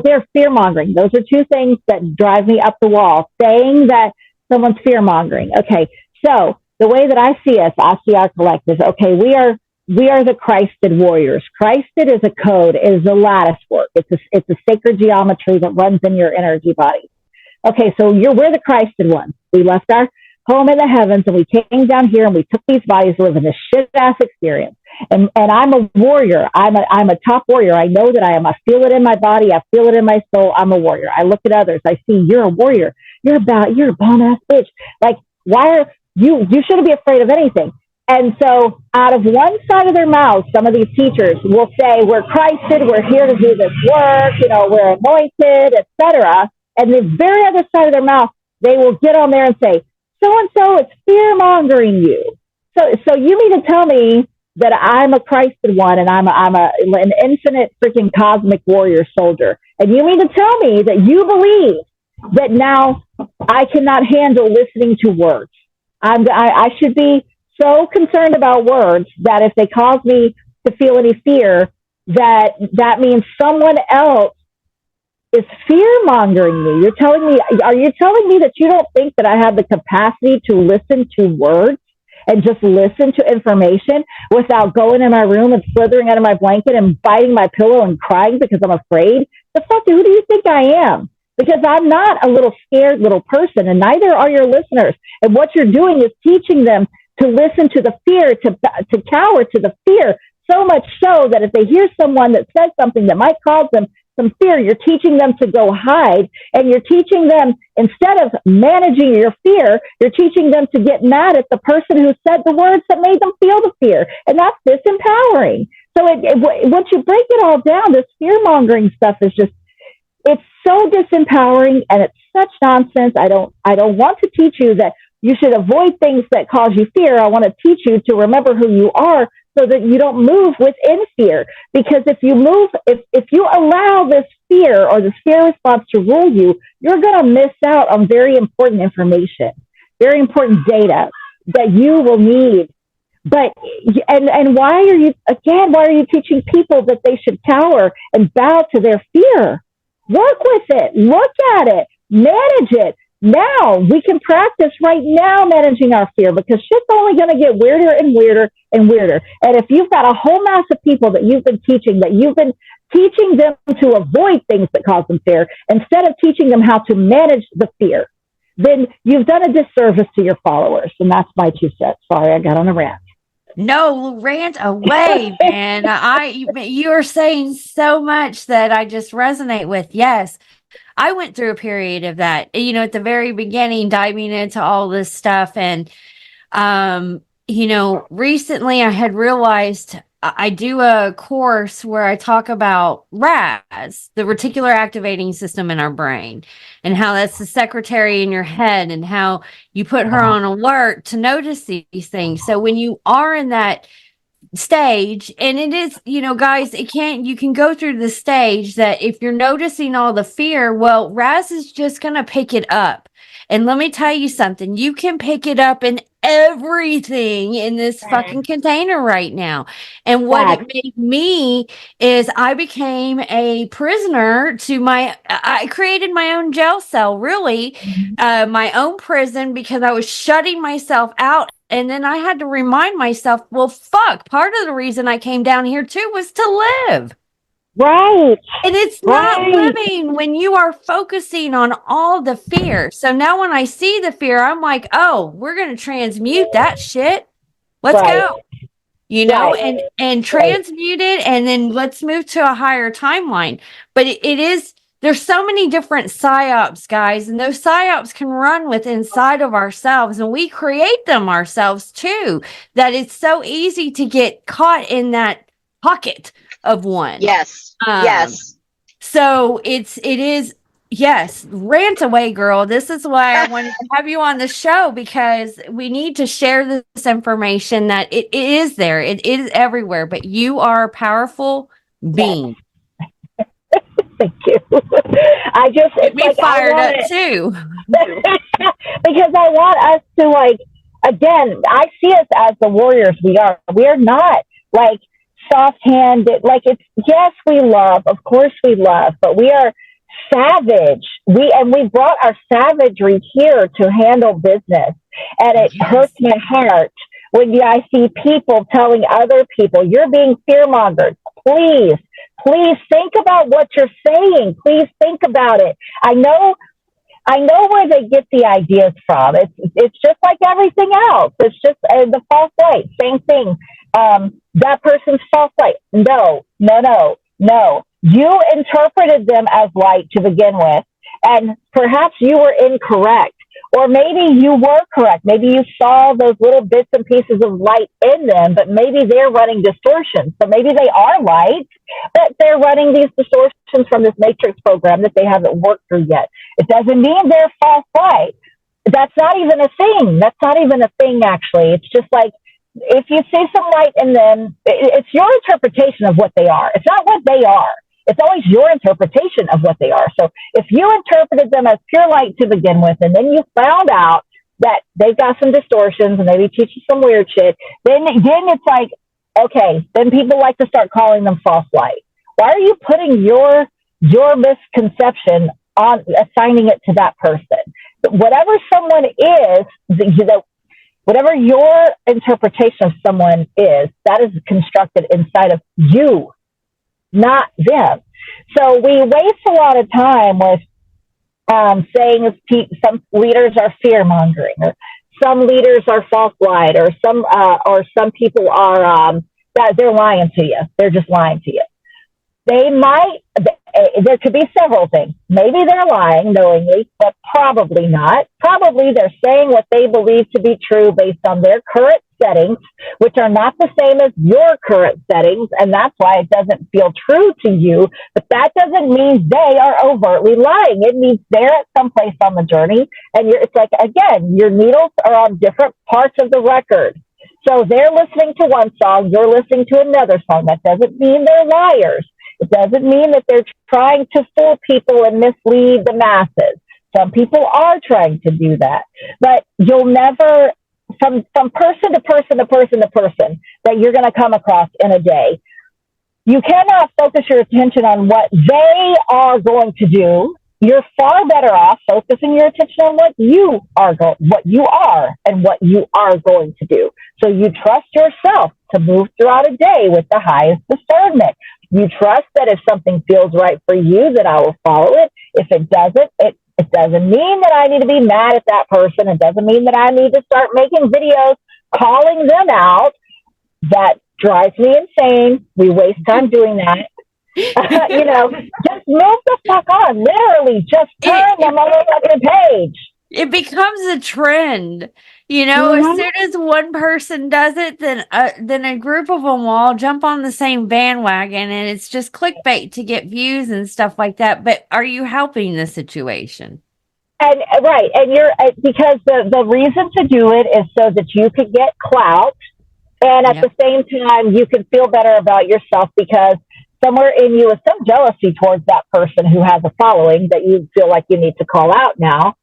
they're fear mongering. Those are two things that drive me up the wall, saying that someone's fear mongering. Okay. So the way that I see us, I see our collective. Okay. We are the Christed warriors. Christed is a code, is a lattice work. It's a sacred geometry that runs in your energy body. Okay. So we're the Christed ones. We left our home in the heavens and we came down here and we took these bodies to live in this shit ass experience. And I'm a warrior. I'm a top warrior. I know that I am. I feel it in my body. I feel it in my soul. I'm a warrior. I look at others. I see you're a warrior. You're a bomb ass bitch. Like, why are you shouldn't be afraid of anything. And so out of one side of their mouth, some of these teachers will say, we're Christed. We're here to do this work. We're anointed, etc. And the very other side of their mouth, they will get on there and say, so-and-so is fear-mongering you. So you mean to tell me that I'm a Christed one and I'm an infinite freaking cosmic warrior soldier. And you mean to tell me that you believe that now I cannot handle listening to words. I should be so concerned about words that if they cause me to feel any fear, that means someone else is fear-mongering me. Are you telling me that you don't think that I have the capacity to listen to words and just listen to information without going in my room and slithering out of my blanket and biting my pillow and crying because I'm afraid? Who do you think I am? Because I'm not a little scared little person, and neither are your listeners. And what you're doing is teaching them to listen to the fear, to cower to the fear, so much so that if they hear someone that says something that might cause them some fear, you're teaching them to go hide, and you're teaching them, instead of managing your fear, you're teaching them to get mad at the person who said the words that made them feel the fear. And that's disempowering. So once you break it all down, this fear-mongering stuff is just, it's so disempowering, and it's such nonsense. I don't want to teach you that you should avoid things that cause you fear. I want to teach you to remember who you are so that you don't move within fear. Because if you allow this fear or this fear response to rule you, you're going to miss out on very important information, very important data that you will need. But, and why are you teaching people that they should cower and bow to their fear? Work with it, look at it, manage it. Now we can practice right now managing our fear, because shit's only going to get weirder and weirder and weirder. And if you've got a whole mass of people that you've been teaching them to avoid things that cause them fear, instead of teaching them how to manage the fear, then you've done a disservice to your followers. And that's my 2 cents. Sorry, I got on a rant. No, rant away, man. You are saying so much that I just resonate with. Yes, I went through a period of that, at the very beginning, diving into all this stuff. And, recently I had realized I do a course where I talk about RAS, the reticular activating system in our brain, and how that's the secretary in your head, and how you put her on alert to notice these things. So when you are in that stage, and it is, guys, you can go through the stage that if you're noticing all the fear, well, RAS is just going to pick it up. And let me tell you something, you can pick it up in everything in this fucking container right now. And what it made me is I became a prisoner to I created my own jail cell, really, my own prison, because I was shutting myself out. And then I had to remind myself, well, fuck, part of the reason I came down here too was to live. Right. And it's not living when you are focusing on all the fear. So now when I see the fear, I'm like, oh, we're going to transmute that shit. Let's go. And transmute it. And then let's move to a higher timeline. But there's so many different psyops, guys. And those psyops can run with inside of ourselves. And we create them ourselves too. That it's so easy to get caught in that pocket of one. Yes. Yes. So it is, yes, rant away, girl. This is why I wanted to have you on the show, because we need to share this information that it is there. It is everywhere, but you are a powerful being. Thank you. I just get me fired up too. Because I want us to, again, I see us as the warriors we are. We are not soft-handed, yes, we love, of course we love, but we are savage. We brought our savagery here to handle business, and it hurts my heart when I see people telling other people, you're being fear-mongered. Please think about what you're saying. Please think about it. I know where they get the ideas from. It's just like everything else. It's just the false light, same thing. That person's false light. No. You interpreted them as light to begin with, and perhaps you were incorrect. Or maybe you were correct. Maybe you saw those little bits and pieces of light in them, but maybe they're running distortions. So maybe they are light, but they're running these distortions from this matrix program that they haven't worked through yet. It doesn't mean they're false light. That's not even a thing. That's not even a thing, actually. It's just if you see some light in them, it's your interpretation of what they are. It's not what they are. It's always your interpretation of what they are. So if you interpreted them as pure light to begin with, and then you found out that they've got some distortions and maybe teach you some weird shit, then it's okay, then people like to start calling them false light. Why are you putting your misconception on, assigning it to that person? Whatever someone is, whatever your interpretation of someone is, that is constructed inside of you, not them. So we waste a lot of time with saying some leaders are fear-mongering, or some leaders are false light, or some people are they're lying to you. They're just lying to you. There could be several things. Maybe they're lying knowingly, but probably not. Probably they're saying what they believe to be true based on their current settings, which are not the same as your current settings, and that's why it doesn't feel true to you. But that doesn't mean they are overtly lying. It means they're at some place on the journey, and again, your needles are on different parts of the record. So they're listening to one song, you're listening to another song. That doesn't mean they're liars. It doesn't mean that they're trying to fool people and mislead the masses. Some people are trying to do that, but you'll never, from person to person to person to person that you're going to come across in a day, you cannot focus your attention on what they are going to do you're far better off focusing your attention on what you are and what you are going to do. So you trust yourself to move throughout a day with the highest discernment. You trust that if something feels right for you, that I will follow it. If it doesn't, it doesn't mean that I need to be mad at that person. It doesn't mean that I need to start making videos calling them out. That drives me insane. We waste time doing that. Just move the fuck on. Literally, just turn the motherfucking page. It becomes a trend. As soon as one person does it, then a group of them will all jump on the same bandwagon, and it's just clickbait to get views and stuff like that. But are you helping the situation? And right, and you're because the reason to do it is so that you could get clout, and at the same time you can feel better about yourself because somewhere in you is some jealousy towards that person who has a following that you feel like you need to call out now.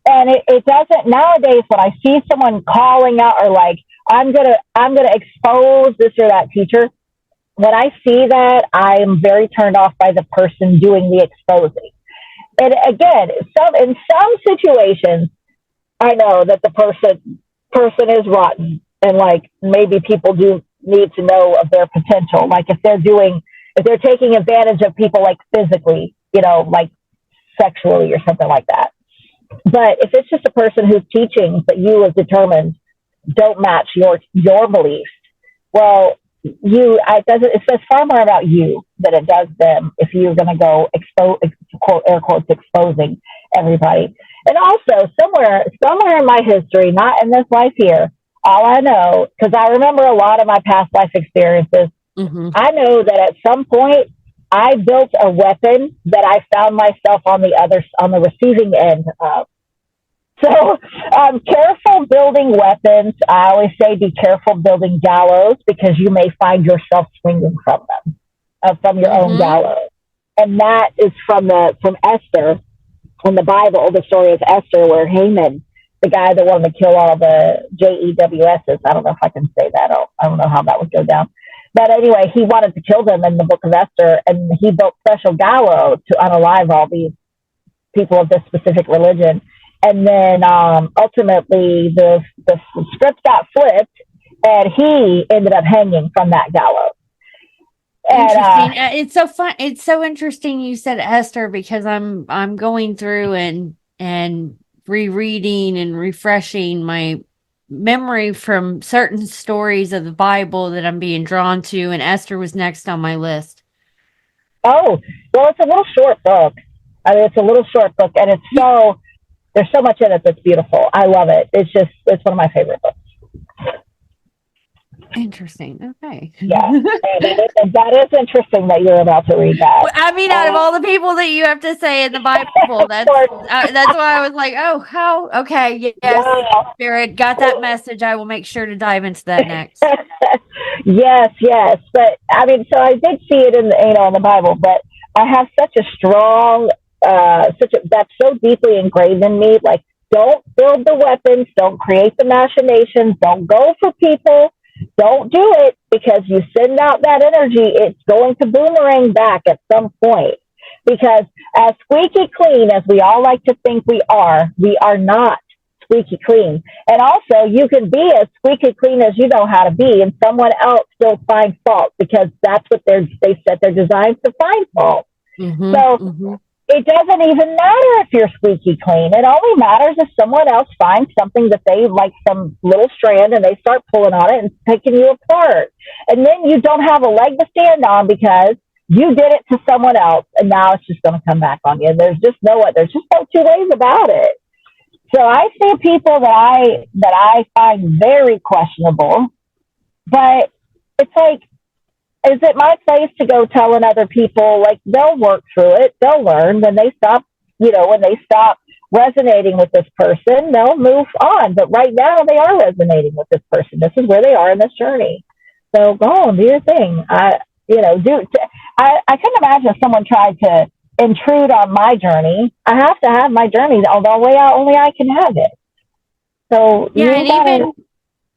And it doesn't nowadays when I see someone calling out or like, I'm gonna expose this or that teacher. When I see that, I am very turned off by the person doing the exposing. And again, in some situations, I know that the person is rotten and like maybe people do need to know of their potential. Like if they're taking advantage of people like physically, like sexually or something like that. But if it's just a person who's teaching but you have determined don't match your beliefs, well, it says far more about you than it does them if you're going to go quote air quotes exposing everybody. And also somewhere in my history, not in this life here, all I know, because I remember a lot of my past life experiences, I know that at some point I built a weapon that I found myself on the receiving end of. So, careful building weapons. I always say be careful building gallows because you may find yourself swinging from them, from your own gallows. And that is from Esther in the Bible. The story of Esther where Haman, the guy that wanted to kill all the JEWSs, I don't know if I can say that. I don't know how that would go down. But anyway, he wanted to kill them in the book of Esther, and he built special gallows to unalive all these people of this specific religion. And then ultimately the script got flipped, and he ended up hanging from that gallows. Interesting. It's so fun. It's so interesting you said Esther because I'm going through and rereading and refreshing my memory from certain stories of the Bible that I'm being drawn to, and Esther was next on my list. Oh, well, it's a little short book. It's a little short book, and there's so much in it that's beautiful. I love it. It's one of my favorite books. Interesting. Okay. Yeah. That is interesting that you're about to read that. I mean, out of all the people that you have to say in the Bible, that's why I was like, oh, how? Okay. Yes. Yeah. Spirit got that message. I will make sure to dive into that next. Yes. But I mean, so I did see it in the Bible, but I have such a strong, that's so deeply engraved in me. Like, don't build the weapons. Don't create the machinations. Don't go for people. Don't do it because you send out that energy. It's going to boomerang back at some point because as squeaky clean as we all like to think we are not squeaky clean. And also you can be as squeaky clean as you know how to be and someone else still find fault because that's what they said they're designed to find fault. It doesn't even matter if you're squeaky clean. It only matters if someone else finds something that they like, some little strand, and they start pulling on it and picking you apart. And then you don't have a leg to stand on because you did it to someone else, and now it's just going to come back on you. There's just no two ways about it. So I see people that I find very questionable, but it's like, is it my place to go telling other people, like, they'll work through it, they'll learn when they stop resonating with this person, they'll move on. But right now they are resonating with this person. This is where they are in this journey. So go on, do your thing. I can imagine if someone tried to intrude on my journey. I have to have my journey all the way out, only I can have it. So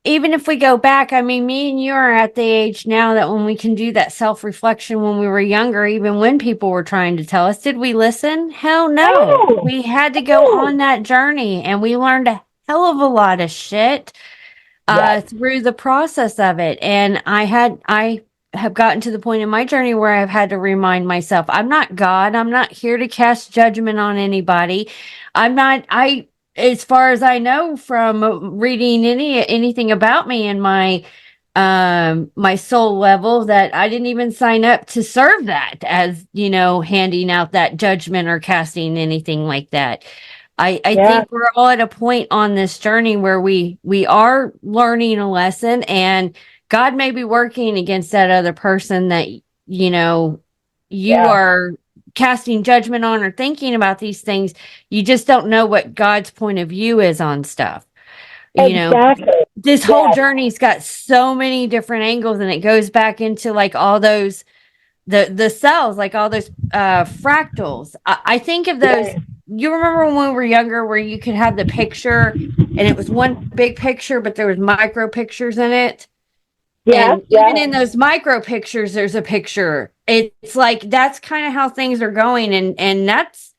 even if we go back, I mean, me and you are at the age now that when we can do that self-reflection when we were younger, even when people were trying to tell us, did we listen? Hell no. No. We had to go on that journey, and we learned a hell of a lot of shit through the process of it. And I have gotten to the point in my journey where I've had to remind myself, I'm not God. I'm not here to cast judgment on anybody. As far as I know from reading anything about me and my my soul level, that I didn't even sign up to serve that, as handing out that judgment or casting anything like that. I think we're all at a point on this journey where we are learning a lesson, and God may be working against that other person that you are casting judgment on or thinking about these things. You just don't know what God's point of view is on stuff. Exactly. This whole journey's got so many different angles, and it goes back into like all those the cells, like all those fractals. I think of those. You remember when we were younger where you could have the picture and it was one big picture, but there was micro pictures in it? And even in those micro pictures, there's a picture. It's like, that's kind of how things are going. And that's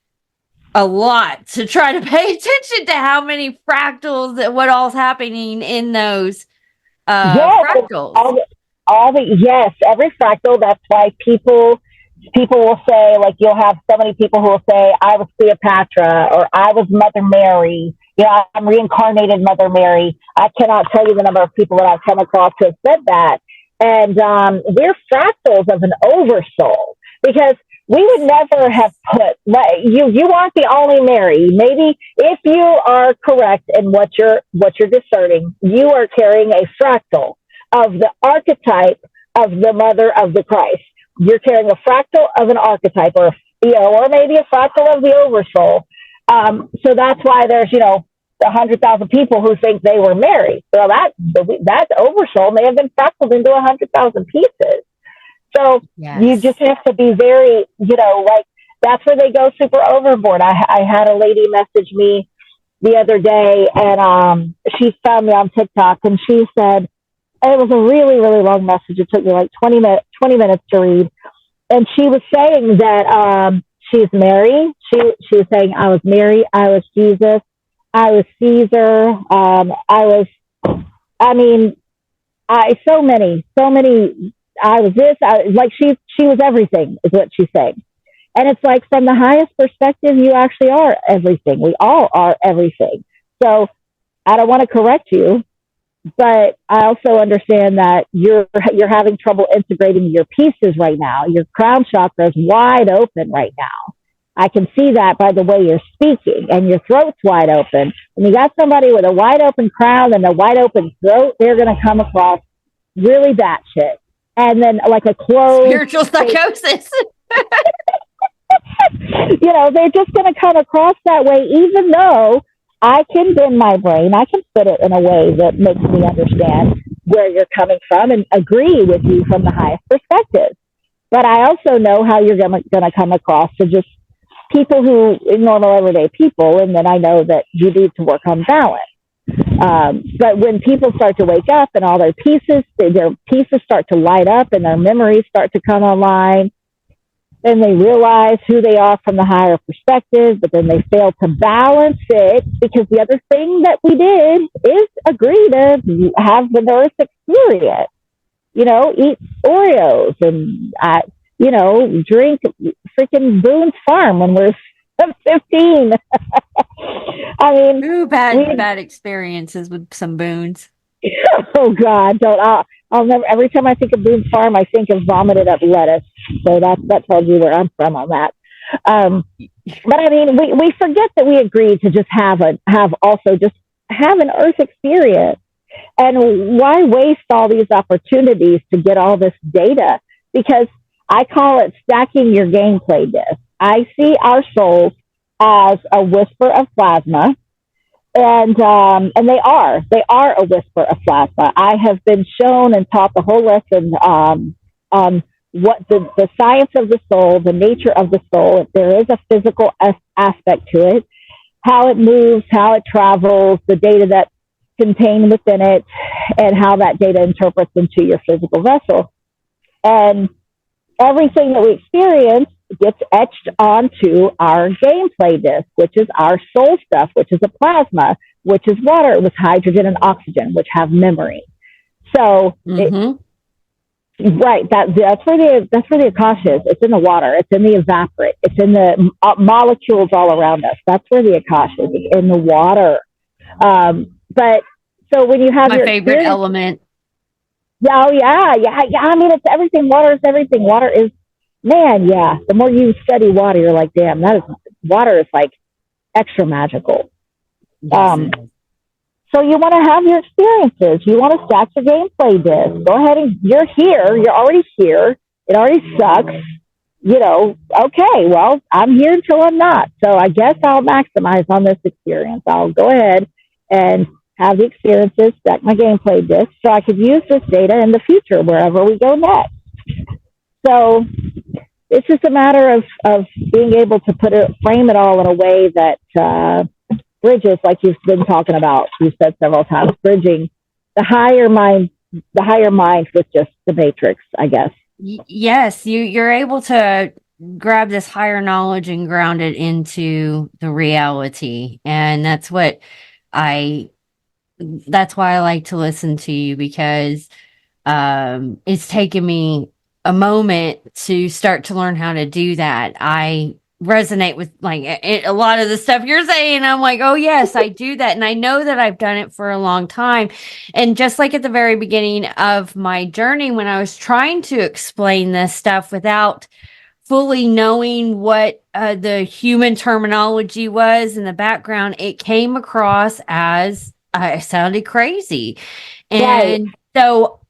a lot to try to pay attention to how many fractals, what all's happening in those fractals. Every fractal. That's why people will say, like, you'll have so many people who will say, I was Cleopatra, or I was Mother Mary. I'm reincarnated Mother Mary. I cannot tell you the number of people that I've come across who have said that. And we're fractals of an oversoul, because we would never have put, you aren't the only Mary. Maybe if you are correct in what you're discerning, you are carrying a fractal of the archetype of the mother of the Christ. You're carrying a fractal of an archetype, or maybe a fractal of the oversoul. So that's why there's 100,000 people who think they were Mary. So that oversoul may have been fractaled into 100,000 pieces. So you just have to be very, that's where they go super overboard. I had a lady message me the other day, and she found me on TikTok, and she said, it was a really, really long message. It took me like 20 minutes to read. And she was saying that she's Mary. She was saying, I was Mary, I was Jesus, I was Caesar, so many, I was this, she was everything, is what she's saying. And it's like, from the highest perspective, you actually are everything. We all are everything. So I don't want to correct you, but I also understand that you're having trouble integrating your pieces right now. Your crown chakra is wide open right now. I can see that by the way you're speaking, and your throat's wide open. When you got somebody with a wide open crown and a wide open throat, they're going to come across really batshit. And then like a closed spiritual psychosis. They're just going to come across that way, even though I can bend my brain. I can put it in a way that makes me understand where you're coming from and agree with you from the highest perspective. But I also know how you're going to come across to just people who, normal everyday people, and then I know that you need to work on balance. But when people start to wake up and all their pieces start to light up and their memories start to come online, then they realize who they are from the higher perspective, but then they fail to balance it, because the other thing that we did is agree to have the Earth experience. Eat Oreos and, drink freaking Boone's Farm when we're 15. I mean, bad experiences with some Boones. Oh God, I'll never. Every time I think of Boone's Farm, I think of vomited up lettuce. So that tells you where I'm from on that. But I mean, we forget that we agreed to just have an Earth experience, and why waste all these opportunities to get all this data? Because I call it stacking your gameplay disc. I see our souls as a whisper of plasma. And they are a whisper of plasma. I have been shown and taught the whole lesson on what the science of the soul, the nature of the soul. If there is a physical aspect to it, how it moves, how it travels, the data that contained within it and how that data interprets into your physical vessel. And everything that we experience gets etched onto our gameplay disc, which is our soul stuff, which is a plasma, which is water with hydrogen and oxygen, which have memory. So, right, that's where the Akasha is. It's in the water. It's in the evaporate. It's in the molecules all around us. That's where the Akasha is. It's in the water. But so when you have my favorite element. Yeah, I mean, it's everything. Water is everything. Water is, man, yeah. The more you study water, you're like, damn, water is like extra magical. Yes, so you want to have your experiences. You want to stack your gameplay disc. Go ahead and you're here. You're already here. It already sucks. You know, okay, well, I'm here until I'm not. So I guess I'll maximize on this experience. I'll go ahead and have the experiences, stack my gameplay disc, so I could use this data in the future wherever we go next. So it's just a matter of being able to frame it all in a way that bridges, like you've been talking about, you've said several times, bridging the higher mind with just the matrix, I guess. Yes, you're able to grab this higher knowledge and ground it into the reality, and that's why I like to listen to you, because it's taken me a moment to start to learn how to do that. I resonate with like a lot of the stuff you're saying. I'm like, oh yes, I do that. And I know that I've done it for a long time. And just like at the very beginning of my journey, when I was trying to explain this stuff without fully knowing what the human terminology was in the background, it came across as I sounded crazy. And so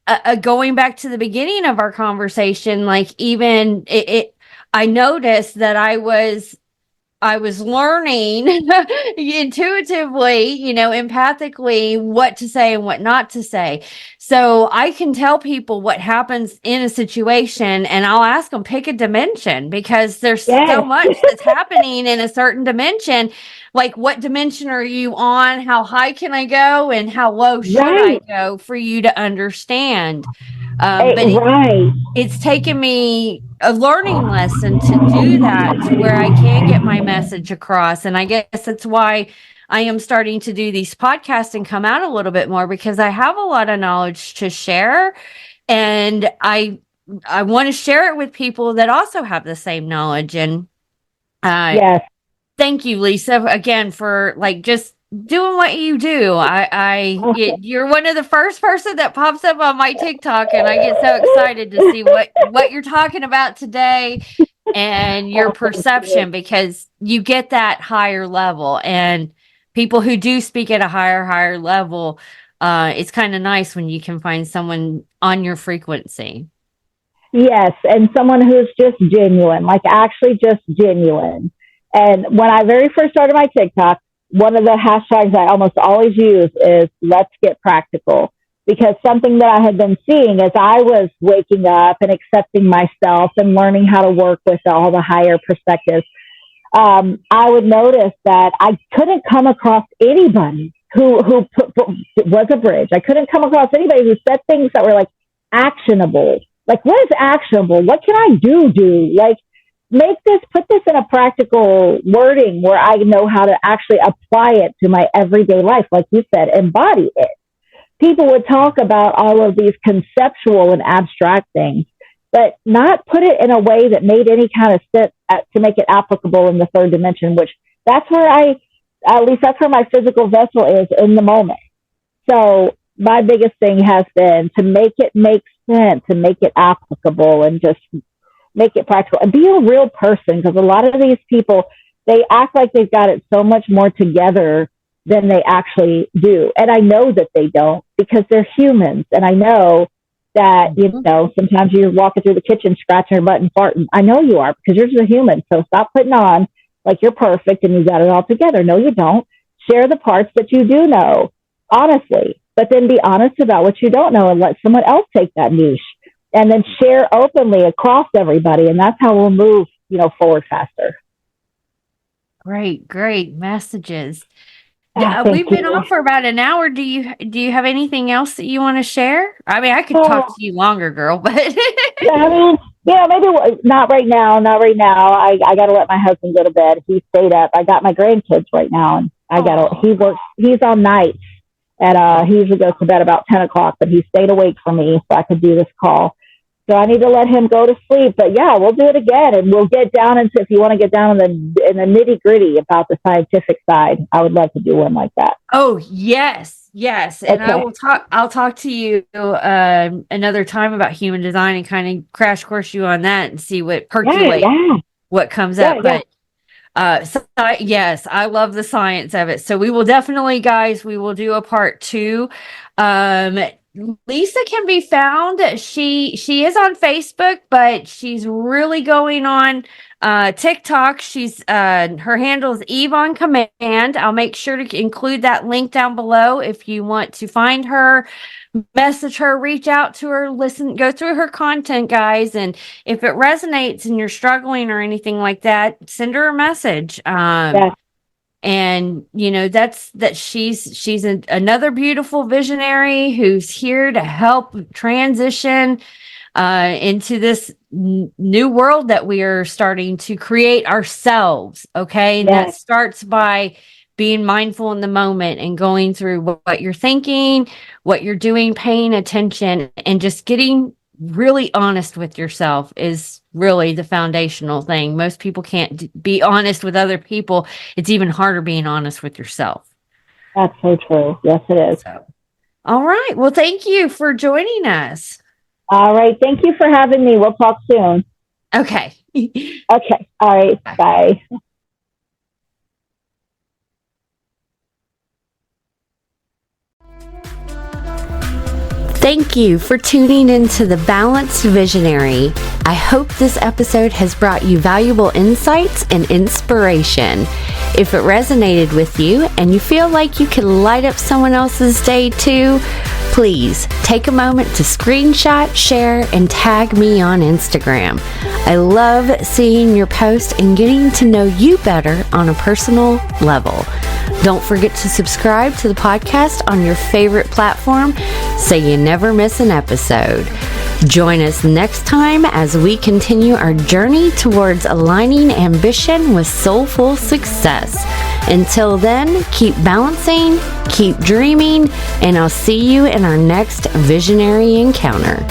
going back to the beginning of our conversation, like even I noticed that I was learning intuitively, empathically, what to say and what not to say. So I can tell people what happens in a situation, and I'll ask them, pick a dimension, because there's so much that's happening in a certain dimension. Like, what dimension are you on? How high can I go? And how low should I go for you to understand? But it's taken me a learning lesson to do that, to where I can get my message across. And I guess that's why I am starting to do these podcasts and come out a little bit more, because I have a lot of knowledge to share. And I want to share it with people that also have the same knowledge. And thank you, Lisa, again, for like just doing what you do. You're one of the first person that pops up on my TikTok, and I get so excited to see what you're talking about today and your perception, because you get that higher level, and people who do speak at a higher level, it's kind of nice when you can find someone on your frequency. Yes, and someone who's just genuine, like actually just genuine. And when I very first started my TikTok, one of the hashtags I almost always use is "Let's get practical," because something that I had been seeing as I was waking up and accepting myself and learning how to work with all the higher perspectives, I would notice that I couldn't come across anybody who was a bridge. I couldn't come across anybody who said things that were like actionable. Like, what is actionable? What can I do? Like, put this in a practical wording where I know how to actually apply it to my everyday life. Like you said, embody it. People would talk about all of these conceptual and abstract things, but not put it in a way that made any kind of sense to make it applicable in the third dimension, which that's where that's where my physical vessel is in the moment. So my biggest thing has been to make it make sense, to make it applicable, and just make it practical and be a real person. Because a lot of these people, they act like they've got it so much more together than they actually do. And I know that they don't, because they're humans. And I know that, sometimes you're walking through the kitchen, scratching your butt and farting. I know you are, because you're just a human. So stop putting on like you're perfect and you got it all together. No, you don't. Share the parts that you do know, honestly, but then be honest about what you don't know and let someone else take that niche. And then share openly across everybody. And that's how we'll move, forward faster. Great messages. Yeah, we've been on for about an hour. Do you have anything else that you want to share? I mean, I could talk to you longer, girl, but yeah, I mean, yeah, maybe not right now. Not right now. I got to let my husband go to bed. He stayed up. I got my grandkids right now, and he works. He's on nights, and he usually goes to bed about 10 o'clock. But he stayed awake for me so I could do this call. So I need to let him go to sleep. But yeah, we'll do it again, and we'll get down into, if you want to get down in the nitty gritty about the scientific side. I would love to do one like that. Oh yes, and okay. I'll talk to you another time about human design and kind of crash course you on that and see what percolates, what comes up. But yes, I love the science of it. So we will definitely, guys, we will do a part 2. Lisa can be found. She is on Facebook, but she's really going on TikTok. She's her handle is Eve on Command. I'll make sure to include that link down below if you want to find her, message her, reach out to her, listen, go through her content, guys. And if it resonates and you're struggling or anything like that, send her a message. And she's another beautiful visionary who's here to help transition into this new world that we are starting to create ourselves. Okay. And that starts by being mindful in the moment and going through what you're thinking, what you're doing, paying attention, and just getting really honest with yourself is really the foundational thing. Most people can't be honest with other people. It's even harder being honest with yourself. That's so true. Yes, it is. So, all right. Well, thank you for joining us. All right. Thank you for having me. We'll talk soon. Okay. Okay. All right. Bye. Thank you for tuning into The Balanced Visionary. I hope this episode has brought you valuable insights and inspiration. If it resonated with you and you feel like you can light up someone else's day too, please take a moment to screenshot, share, and tag me on Instagram. I love seeing your posts and getting to know you better on a personal level. Don't forget to subscribe to the podcast on your favorite platform so you never miss an episode. Join us next time as we continue our journey towards aligning ambition with soulful success. Until then, keep balancing, keep dreaming, and I'll see you in our next visionary encounter.